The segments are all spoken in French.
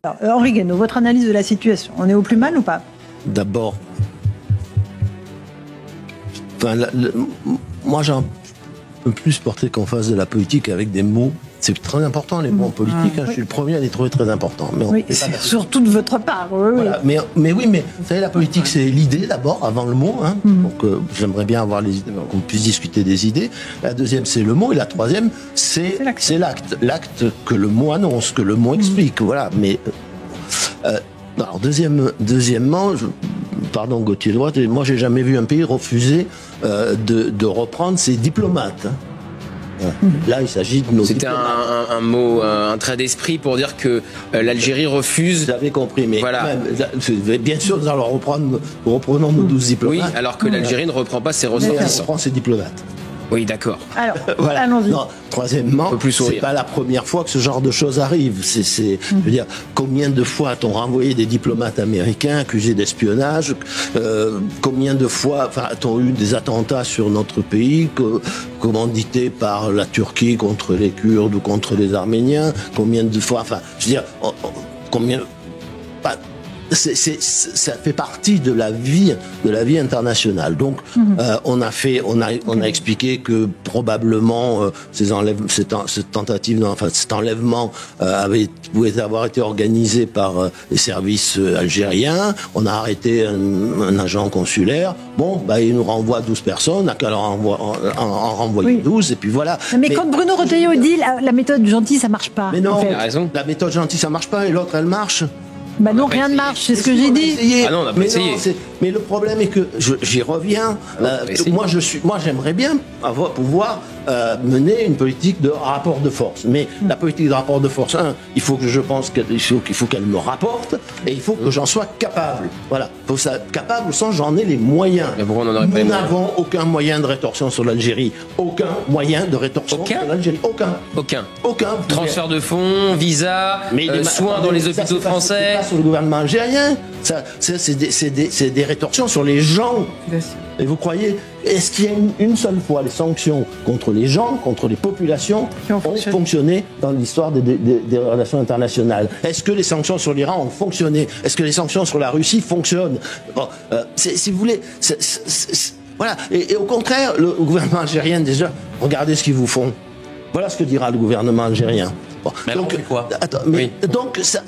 Alors, Henri Guénaud, votre analyse de la situation, on est au plus mal ou pas? D'abord, moi j'ai un peu plus porté qu'on fasse de la politique avec des mots. C'est très important les mots en politique, je suis le premier à les trouver très importants. Mais oui, surtout de votre part. Oui, voilà. Mais oui, mais vous savez, la politique c'est l'idée d'abord, avant le mot. Donc j'aimerais bien avoir qu'on puisse discuter des idées. La deuxième c'est le mot et la troisième c'est l'acte. L'acte que le mot annonce, que le mot explique. Voilà. Mais alors deuxièmement, pardon Gauthier Droite, moi j'ai jamais vu un pays refuser de reprendre ses diplomates. Là, il s'agit de nos. C'était un mot, un trait d'esprit pour dire que l'Algérie refuse. Vous avez compris, mais voilà. Même, bien sûr, nous allons reprenons nos 12 diplomates. Oui, alors que l'Algérie ne reprend pas ses ressortissants. Elle reprend ses diplomates. Oui, d'accord. Alors, voilà. allons-y. Troisièmement, c'est pas la première fois que ce genre de choses arrive. Je veux dire, combien de fois a-t-on renvoyé des diplomates américains accusés d'espionnage? Combien de fois a-t-on eu des attentats sur notre pays, commandités par la Turquie contre les Kurdes ou contre les Arméniens? Combien de fois, je veux dire, combien... ça fait partie de la vie internationale. Donc, on a expliqué que probablement cet enlèvement pouvait avoir été organisé par les services algériens. On a arrêté un agent consulaire. Bon, il nous renvoie 12 personnes, à qu'à en renvoyer 12, et puis voilà. Mais quand Bruno Retailleau dit la méthode gentille, ça marche pas. Mais non, il a raison. La méthode gentille, ça marche pas, et l'autre, elle marche. Non, rien ne marche, c'est ce que j'ai dit. Ah non, on n'a pas essayé. Mais le problème est que j'y reviens. Moi, j'aimerais bien pouvoir mener une politique de rapport de force. Mais la politique de rapport de force, il faut que je pense qu'il faut qu'elle me rapporte, et il faut que j'en sois capable. Voilà, capable sans j'en ai les moyens. Mais pourquoi on en aurait pas les moyens ? Nous n'avons aucun moyen de rétorsion sur l'Algérie. Aucun moyen de rétorsion sur l'Algérie. Aucun. Transfert de fonds, visa, soins dans les hôpitaux français. C'est pas sur le gouvernement algérien. C'est des rétorsions sur les gens. Et vous croyez, est-ce qu'il y a une seule fois les sanctions contre les gens, contre les populations, ont fonctionné dans l'histoire des relations internationales? Est-ce que les sanctions sur l'Iran ont fonctionné? Est-ce que les sanctions sur la Russie fonctionnent? Si vous voulez, voilà. Et au contraire, le gouvernement algérien, déjà, regardez ce qu'ils vous font. Voilà ce que dira le gouvernement algérien. Mais donc, alors, quoi? Donc ça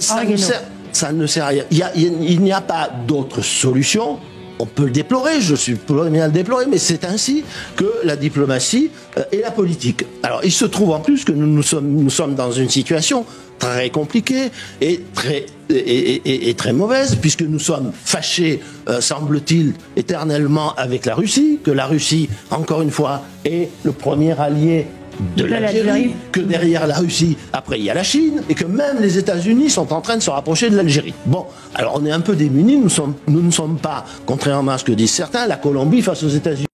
ne sert à rien. Il n'y a pas d'autre solution. On peut le déplorer, je suis le premier à le déplorer, mais c'est ainsi que la diplomatie et la politique. Alors, il se trouve en plus que nous sommes dans une situation très compliquée et très mauvaise, puisque nous sommes fâchés, semble-t-il, éternellement avec la Russie, que la Russie, encore une fois, est le premier allié de l'Algérie, que derrière la Russie, après il y a la Chine, et que même les États-Unis sont en train de se rapprocher de l'Algérie. Bon, alors on est un peu démunis, nous ne sommes pas, contrairement à ce que disent certains, la Colombie face aux États-Unis.